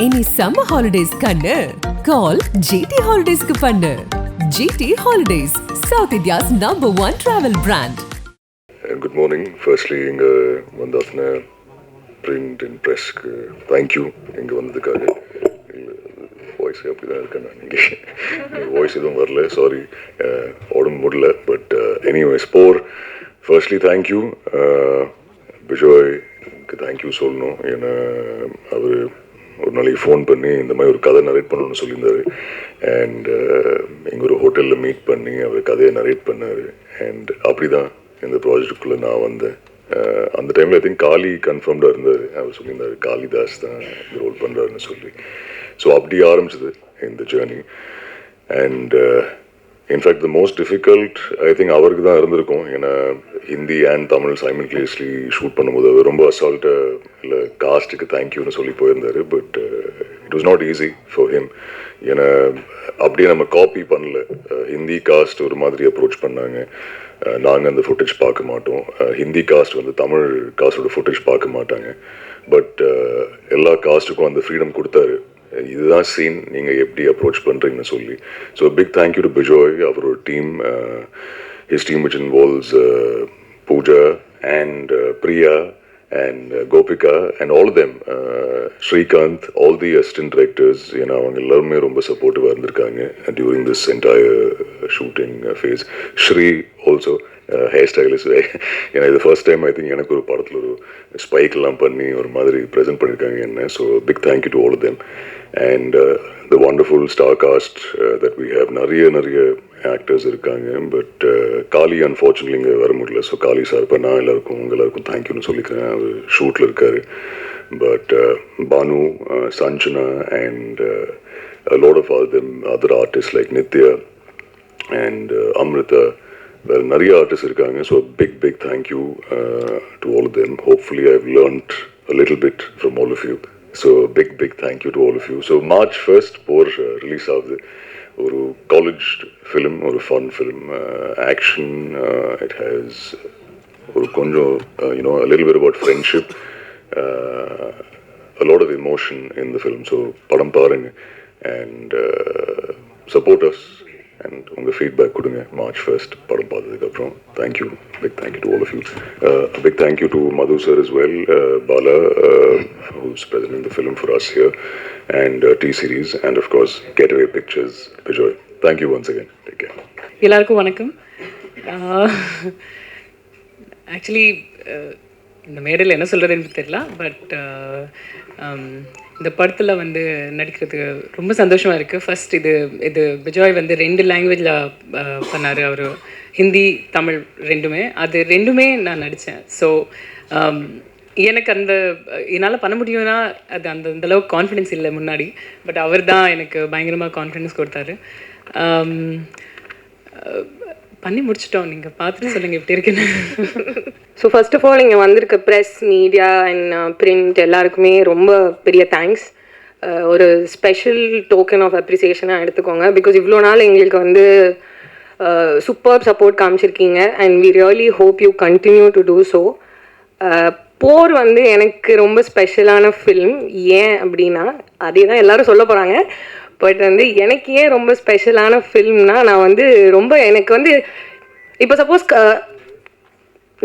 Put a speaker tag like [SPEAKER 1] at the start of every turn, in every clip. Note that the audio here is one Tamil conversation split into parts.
[SPEAKER 1] Any summer holidays kannu call GT Holidays ku pannu. GT Holidays, South India's #1 travel brand.
[SPEAKER 2] Good morning. Firstly, inga vandathna print and press thank you inga vandadukkaga. Voice apdi da irukana ninga voice edum varala sorry odum mudla but anyways firstly thank you Bijoy thank you solno ena avaru ஒரு நாளைக்கு ஃபோன் பண்ணி இந்த மாதிரி ஒரு கதை நரேட் பண்ணணும்னு சொல்லியிருந்தாரு அண்ட் இங்கே ஒரு ஹோட்டலில் மீட் பண்ணி அவர் கதையை நரேட் பண்ணார் அண்ட் அப்படி தான் இந்த ப்ராஜெக்டுக்குள்ளே நான் வந்தேன். அந்த டைமில் ஐ திங்க் காளி கன்ஃபார்ம்டாக இருந்தார். அவர் சொல்லியிருந்தார் காளிதாஸ் தான் இந்த ரோல் பண்ணுறாருன்னு சொல்லி. ஸோ அப்படி ஆரம்பிச்சது இந்த journey. And in fact the most difficult I think அவருக்கு தான் இருந்திருக்கும். ஏன்னா Hindi and Tamil simultaneously shoot பண்ணும்போது அவர் ரொம்ப அசால்ட்டாக இல்லை காஸ்ட்டுக்கு தேங்க்யூன்னு சொல்லி போயிருந்தார். But it was not easy for him. ஏன்னா அப்படியே நம்ம காப்பி பண்ணல. ஹிந்தி காஸ்ட் ஒரு மாதிரி அப்ரோச் பண்ணாங்க. நாங்கள் அந்த ஃபுட்டேஜ் பார்க்க மாட்டோம். ஹிந்தி காஸ்ட் வந்து தமிழ் காஸ்டோட ஃபுட்டேஜ் பார்க்க மாட்டாங்க. பட் எல்லா காஸ்ட்டுக்கும் அந்த ஃப்ரீடம் கொடுத்தாரு. இதுதான் சீன், நீங்கள் எப்படி அப்ரோச் பண்ணுறீங்கன்னு சொல்லி. So big thank you to Bijoy, அவரோட team, his team which involves Pooja and Priya and Gopika and all of them, Srikanth, all the assistant directors, அவங்க எல்லாருமே ரொம்ப சப்போர்ட்டிவாக இருந்திருக்காங்க during this entire shooting phase. Shri also hair stylist. ஏன்னா இது ஃபர்ஸ்ட் டைம் ஐ திங்க் எனக்கு ஒரு படத்தில் ஒரு ஸ்பைக்கெல்லாம் பண்ணி ஒரு மாதிரி ப்ரெசென்ட் பண்ணியிருக்காங்க என்ன. So big thank you to all of them and the wonderful star cast that we have. நிறைய ஆக்டர்ஸ் இருக்காங்க. பட் காளி அன்ஃபார்ச்சுனேட்லி இங்கே வர முடியல. ஸோ காளி சார் இப்போ நான் எல்லாருக்கும் தேங்க்யூன்னு சொல்லிக்கிறேன். அவர் ஷூட்டில் இருக்கார். But Bhanu, Sanjana and a lot of other artists like Nitya and Amrita. Well, நிறைய ஆர்டிஸ்ட் இருக்காங்க. So big thank you to all of them. Hopefully I have learned a little bit from all of you. So big thank you to all of you. So March 1st release ஆகுது. ஒரு காலேஜ் ஃபிலிம், ஒரு fun film, action. It has ஒரு கொஞ்சம் a little bit about friendship, a lot of emotion in the film. So படம் பாருங்க and support us and உங்கள் ஃபீட்பேக் கொடுங்க March 1st படம் பார்த்ததுக்கப்புறம். Thank you, big thank you to all of you. Big thank you to Madhu sir as well, Bala who's presenting the film for us here, and T-Series and of course Getaway Pictures, Bijoy. Thank you once again. Take care.
[SPEAKER 3] எல்லாருக்கும் வணக்கம். ஆக்சுவலி இந்த மேடையில் என்ன சொல்கிறதுன்னு தெரியல. பட் இந்த படத்தில் வந்து நடிக்கிறதுக்கு ரொம்ப சந்தோஷமாக இருக்குது. ஃபஸ்ட் இது பிஜாய் வந்து 2 லாங்குவேஜில் பண்ணார். அவர் ஹிந்தி தமிழ் ரெண்டுமே நான் நடித்தேன். ஸோ எனக்கு என்னால் பண்ண முடியும்னா அது அந்தளவுக்கு கான்ஃபிடென்ஸ் இல்லை முன்னாடி. பட் அவர் தான் எனக்கு பயங்கரமாக கான்ஃபிடென்ஸ் கொடுத்தாரு. பண்ணி முடிச்சிட்டோம். நீங்கள் பார்த்துட்டு சொல்லுங்கள் எப்படி இருக்குன்னு.
[SPEAKER 4] ஸோ ஃபர்ஸ்ட் ஆஃப் ஆல் இங்கே வந்திருக்க ப்ரெஸ், மீடியா அண்ட் பிரிண்ட் எல்லாருக்குமே ரொம்ப பெரிய தேங்க்ஸ். ஒரு ஸ்பெஷல் டோக்கன் ஆஃப் அப்ரிசியேஷனாக எடுத்துக்கோங்க. பிகாஸ் இவ்வளோ நாள் எங்களுக்கு வந்து சூப்பர் சப்போர்ட் காமிச்சிருக்கீங்க and we really hope you continue to do so. போர் வந்து எனக்கு ரொம்ப ஸ்பெஷலான ஃபில்ம். ஏன் அப்படின்னா அதே தான் எல்லோரும் சொல்ல போகிறாங்க. பட் வந்து எனக்கு ஏன் ரொம்ப ஸ்பெஷலான ஃபில்ம்னா, நான் வந்து ரொம்ப எனக்கு வந்து இப்போ சப்போஸ்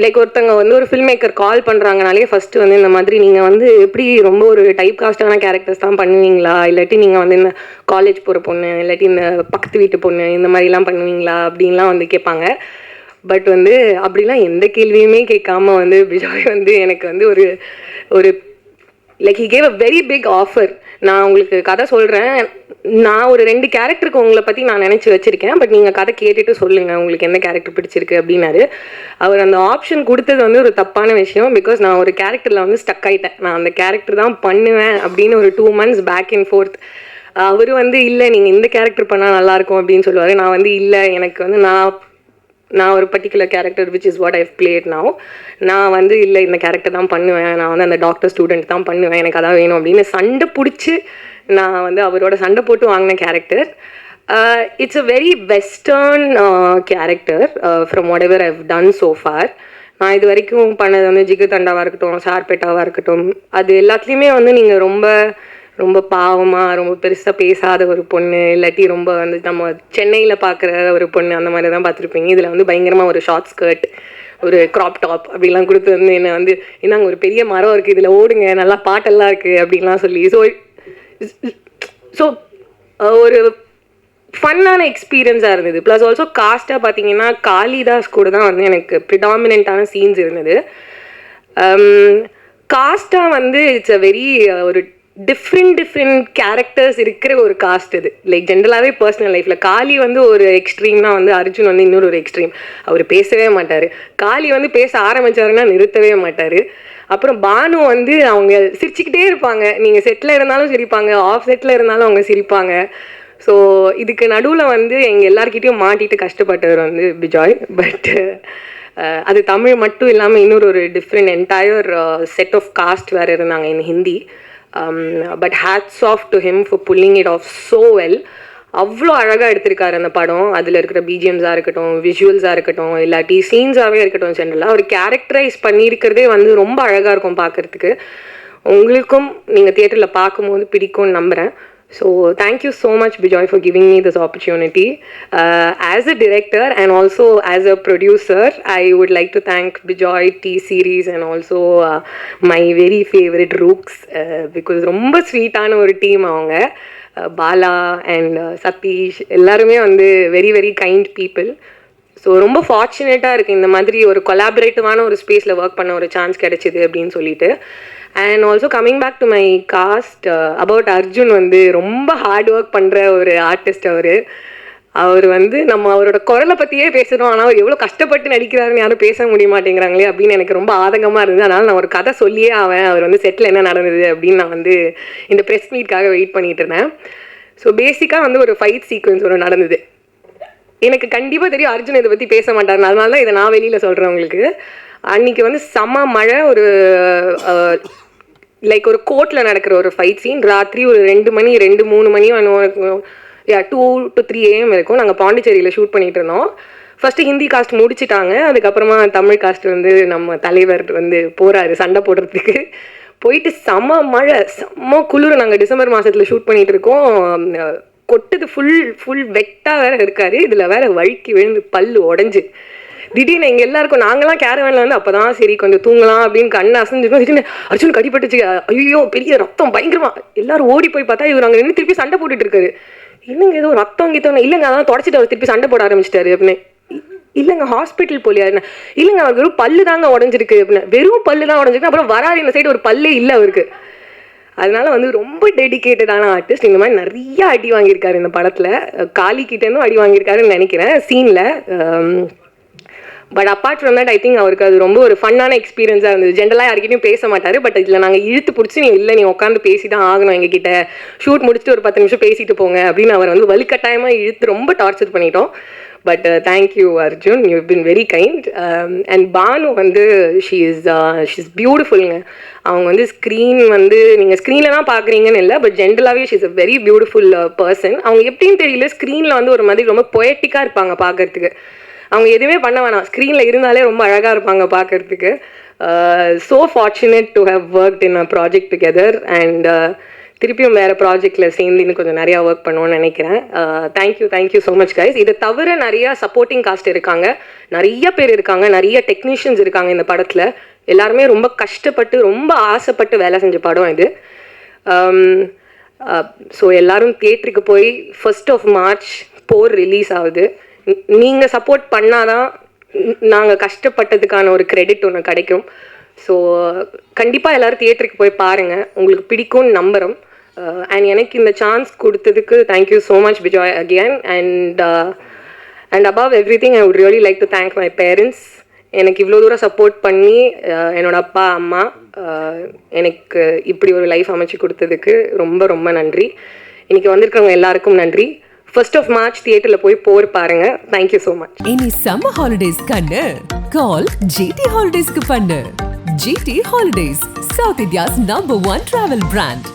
[SPEAKER 4] லைக் ஒருத்தங்க வந்து ஒரு ஃபில்ம் மேக்கர் கால் பண்ணுறாங்கனாலே ஃபஸ்ட்டு வந்து இந்த மாதிரி நீங்கள் வந்து எப்படி ரொம்ப ஒரு டைப் காஸ்டான கேரக்டர்ஸ் தான் பண்ணுவீங்களா, இல்லாட்டி நீங்கள் வந்து இந்த காலேஜ் போகிற பொண்ணு, இல்லாட்டி இந்த பக்கத்து வீட்டு பொண்ணு, இந்த மாதிரிலாம் பண்ணுவீங்களா அப்படின்லாம் வந்து கேட்பாங்க. பட் வந்து அப்படிலாம் எந்த கேள்வியுமே கேட்காம வந்து பிஜாய் வந்து எனக்கு வந்து ஒரு like he gave a very big offer. நான் உங்களுக்கு கதை சொல்கிறேன். நான் ஒரு 2 கேரக்டருக்கு உங்களை பற்றி நான் நினச்சி வச்சுருக்கேன். பட் நீங்கள் கதை கேட்டுட்டு சொல்லுங்கள் உங்களுக்கு எந்த கேரக்டர் பிடிச்சிருக்கு அப்படின்னாரு. அவர் அந்த ஆப்ஷன் கொடுத்தது வந்து ஒரு தப்பான விஷயம். பிகாஸ் நான் ஒரு கேரக்டரில் வந்து ஸ்டக் ஆகிட்டேன். நான் அந்த கேரக்டர் தான் பண்ணுவேன் அப்படின்னு ஒரு 2 months பேக் அண்ட் ஃபோர்த். அவர் வந்து இல்லை நீங்கள் இந்த கேரக்டர் பண்ணால் நல்லாயிருக்கும் அப்படின்னு சொல்லுவார். நான் வந்து இல்லை எனக்கு வந்து நான் ஒரு particular character which is what I've played now. நான் வந்து இல்லை இந்த கேரக்டர் தான் பண்ணுவேன், நான் வந்து அந்த டாக்டர் ஸ்டூடெண்ட் தான் பண்ணுவேன், எனக்கு அதான் வேணும் அப்படின்னு சண்டை பிடிச்சி நான் வந்து அவரோட சண்டை போட்டு வாங்கின character. It's a very western character from what ever I've done so for. நான் இது வரைக்கும் பண்ணது வந்து ஜிகு தண்டாவாக இருக்கட்டும், சார்பேட்டாவாக இருக்கட்டும், அது எல்லாத்துலேயுமே வந்து நீங்கள் ரொம்ப ரொம்ப பாவமாக ரொம்ப பெருசாக பேசாத ஒரு பொண்ணு, இல்லாட்டி ரொம்ப வந்து நம்ம சென்னையில் பார்க்குற ஒரு பொண்ணு அந்த மாதிரி தான் பார்த்துருப்பீங்க. இதில் வந்து பயங்கரமாக ஒரு ஷார்ட் ஸ்கர்ட், ஒரு க்ராப் டாப் அப்படிலாம் கொடுத்து வந்து என்னை வந்து இந்தாங்க ஒரு பெரிய மரம் இருக்குது, இதில் ஓடுங்க, நல்லா பாட்டெல்லாம் இருக்குது அப்படின்லாம் சொல்லி ஸோ ஒரு ஃபன்னான எக்ஸ்பீரியன்ஸாக இருந்தது. ப்ளஸ் ஆல்சோ காஸ்ட்டாக பார்த்தீங்கன்னா காளிதாஸ் கூட தான் வந்து எனக்கு ப்ரிடாமினண்ட்டான சீன்ஸ் இருந்தது. காஸ்ட்டாக வந்து இட்ஸ் அ வெரி ஒரு டிஃப்ரெண்ட் கேரக்டர்ஸ் இருக்கிற ஒரு காஸ்ட் இது. லைக் ஜென்ரலாகவே பர்சனல் லைஃப்பில் காளி வந்து ஒரு எக்ஸ்ட்ரீம்னா வந்து அர்ஜுன் வந்து இன்னொரு ஒரு எக்ஸ்ட்ரீம். அவர் பேசவே மாட்டார். காளி வந்து பேச ஆரம்பித்தாருன்னா நிறுத்தவே மாட்டார். அப்புறம் பானு வந்து அவங்க சிரிச்சுக்கிட்டே இருப்பாங்க. நீங்கள் செட்டில் இருந்தாலும் சிரிப்பாங்க, ஆஃப் செட்டில் இருந்தாலும் அவங்க சிரிப்பாங்க. ஸோ இதுக்கு நடுவில் வந்து எங்கள் எல்லாருக்கிட்டையும் மாட்டிட்டு கஷ்டப்பட்டவர் வந்து பிஜாய். பட் அது தமிழ் மட்டும் இல்லாமல் இன்னொரு ஒரு different entire set of cast வேறு இருந்தாங்க in Hindi. But hats off to him for pulling it off so well. அவ்வளோ அழகாக எடுத்திருக்காரு அந்த படம். அதில் இருக்கிற பிஜிஎம்ஸாக இருக்கட்டும், விஷுவல்ஸாக இருக்கட்டும், இல்லாட்டி சீன்ஸாகவே இருக்கட்டும், ஜென்ரலாக அவர் கேரக்டரைஸ் பண்ணியிருக்கிறதே வந்து ரொம்ப அழகாக இருக்கும் பார்க்குறதுக்கு. உங்களுக்கும் நீங்கள் தியேட்டரில் பார்க்கும்போது பிடிக்கும்னு நம்புகிறேன். So thank you so much Bijoy for giving me this opportunity. As a director and also as a producer, I would like to thank Bijoy, T-Series and also my very favorite Rooks because ரொம்ப ஸ்வீட்டான ஒரு டீம் அவங்க. பாலா அண்ட் சதீஷ் எல்லாருமே வந்து very very kind people. So ரொம்ப ஃபார்ச்சுனேட்டாக இருக்குது இந்த மாதிரி ஒரு கொலாபரேட்டிவான ஒரு ஸ்பேஸில் ஒர்க் பண்ண ஒரு சான்ஸ் கிடைச்சிது அப்படின்னு சொல்லிட்டு. And also coming back to my cast about Arjun வந்து ரொம்ப ஹார்ட் ஒர்க் பண்ணுற ஒரு ஆர்டிஸ்ட் அவர் வந்து நம்ம அவரோட குரலை பற்றியே பேசுகிறோம், ஆனால் அவர் எவ்வளோ கஷ்டப்பட்டு நடிக்கிறாருன்னு யாரும் பேச முடிய மாட்டேங்கிறாங்களே அப்படின்னு எனக்கு ரொம்ப ஆதங்கமாக இருந்தது. அதனால் நான் ஒரு கதை சொல்லியே அவர் வந்து செட்டில் என்ன நடந்தது அப்படின்னு நான் வந்து இந்த ப்ரெஸ் மீட்காக வெயிட் பண்ணிட்டு இருந்தேன். ஸோ பேசிக்காக வந்து ஒரு ஃபைட் சீக்வன்ஸ் ஒரு நடந்தது. எனக்கு கண்டிப்பாக தெரியும் அர்ஜுன் இதை பற்றி பேச மாட்டாருன்னு, அதனால தான் இதை நான் வெளியில் சொல்கிறேன் உங்களுக்கு. அன்றைக்கி வந்து செம்ம மழை, ஒரு லைக் ஒரு கோர்ட்டில் நடக்கிற ஒரு ஃபைட் சீன். ராத்திரி ஒரு 2-3 மணி 2 to 3 AM இருக்கும். நாங்கள் பாண்டிச்சேரியில் ஷூட் பண்ணிகிட்டு இருந்தோம். ஃபஸ்ட்டு ஹிந்தி காஸ்ட் முடிச்சிட்டாங்க. அதுக்கப்புறமா தமிழ் காஸ்ட் வந்து நம்ம தலைவர் வந்து போகிறாரு சண்டை போடுறதுக்கு. போயிட்டு செம்ம மழை, செம்ம குளிர். நாங்கள் டிசம்பர் மாதத்தில் ஷூட் பண்ணிகிட்டு இருக்கோம். கொட்டுது, ஃபுல் வெட்டாக வேறு இருக்காரு. இதில் வேறு வழுக்கி விழுந்து பல்லு உடஞ்சி திடீர்னு எங்கள் எல்லாருக்கும் நாங்களாம் கேரவேனில் வந்து அப்போ தான் சரி கொஞ்சம் தூங்கலாம் அப்படின்னு கண்ணை அசைஞ்சிருக்கோம். திடீர்னு அர்ஜுன் கடிப்பட்டுச்சு, ஐயோ பெரிய ரத்தம் பயங்கரமாக. எல்லாரும் ஓடி போய் பார்த்தா இவர் அங்கே நின்று திருப்பி சண்டை போட்டுட்டு இருக்காரு. இல்லைங்க ஏதோ ரத்தம் கீத்தம், இல்லைங்க அதான் தொடச்சிட்டு அவர் திருப்பி சண்டை போட ஆரம்பிச்சிட்டாரு அப்படின்னு. இல்லைங்க ஹாஸ்பிட்டல் போலியா? இல்லைங்க அவருக்கு வெறும் பல்லு தாங்க உடஞ்சிருக்கு அப்படின்னு. வெறும் பல்லு தான் உடஞ்சிருக்கு. அப்புறம் வராது இந்த சைடு ஒரு பல்லே இல்லை அவருக்கு. அதனால வந்து ரொம்ப டெடிக்கேட்டடான ஆர்டிஸ்ட். இந்த மாதிரி நிறைய அடி வாங்கியிருக்காரு இந்த படத்தில். காளிக்கிட்டேருந்தும் அடி வாங்கியிருக்காருன்னு நினைக்கிறேன் சீனில். But apart from that I think அவருக்கு அது ரொம்ப ஒரு ஃபன்னான எக்ஸ்பீரியன்ஸாக இருந்தது. ஜென்ரலாக யார்கிட்டையும் பேச மாட்டார். பட் இதில் நாங்கள் இழுத்து பிடிச்சி நீ உட்காந்து பேசி தான் ஆகணும் எங்ககிட்ட, ஷூட் முடிச்சுட்டு ஒரு 10 நிமிஷம் பேசிட்டு போங்க அப்படின்னு அவர் வந்து வலுக்கட்டாயமாக இழுத்து ரொம்ப டார்ச்சர் பண்ணிட்டோம். But thank you Arjun, you been very kind. And Bhanu வந்து ஷீ இஸ் பியூட்டிஃபுல்ங்க. அவங்க வந்து ஸ்க்ரீன் வந்து நீங்கள் ஸ்க்ரீனில் தான் பார்க்குறீங்கன்னு இல்லை, பட் ஜென்ரலாகவே she is a very beautiful person. அவங்க எப்படின்னு தெரியல, ஸ்க்ரீனில் வந்து ஒரு மாதிரி ரொம்ப பொயட்டிக்காக இருப்பாங்க பார்க்குறதுக்கு. அவங்க எதுவுமே பண்ண வேணாம், ஸ்க்ரீனில் இருந்தாலே ரொம்ப அழகாக இருப்பாங்க பார்க்குறதுக்கு. So fortunate to have worked in a project together. And திருப்பியும் வேறு ப்ராஜெக்டில் சேர்ந்து இன்னும் கொஞ்சம் நிறையா ஒர்க் பண்ணுவோன்னு நினைக்கிறேன். Thank you so much guys. இதை தவிர நிறையா சப்போர்ட்டிங் காஸ்ட் இருக்காங்க, நிறைய பேர் இருக்காங்க, நிறைய டெக்னீஷியன்ஸ் இருக்காங்க இந்த படத்தில். எல்லாருமே ரொம்ப கஷ்டப்பட்டு ரொம்ப ஆசைப்பட்டு வேலை செஞ்ச படம் இது. ஸோ எல்லோரும் தியேட்டருக்கு போய் 1 March போர் ரிலீஸ் ஆகுது. நீங்கள் சப்போர்ட் பண்ணாதான் நாங்கள் கஷ்டப்பட்டதுக்கான ஒரு கிரெடிட் ஒன்று கிடைக்கும். ஸோ கண்டிப்பாக எல்லோரும் தியேட்டருக்கு போய் பாருங்கள், உங்களுக்கு பிடிக்கும்னு நம்புகிறோம். அண்ட் எனக்கு இந்த சான்ஸ் கொடுத்ததுக்கு thank you so much Bijoy again. And above every thing I would really like to thank my parents. எனக்கு இவ்வளோ தூரம் சப்போர்ட் பண்ணி என்னோடய அப்பா அம்மா எனக்கு இப்படி ஒரு லைஃப் அமைச்சு கொடுத்ததுக்கு ரொம்ப ரொம்ப நன்றி. இன்றைக்கி வந்திருக்கிறவங்க எல்லாருக்கும் நன்றி. 1 March தியேட்டர்ல போய் போர் பாருங்க. Thank you so much.
[SPEAKER 1] இனி சம்மர் ஹாலிடேஸ் கண்ணு கால் ஜிடி ஹாலிடேஸ்க்கு பண்ணு. GT Holidays, South India's #1 travel brand.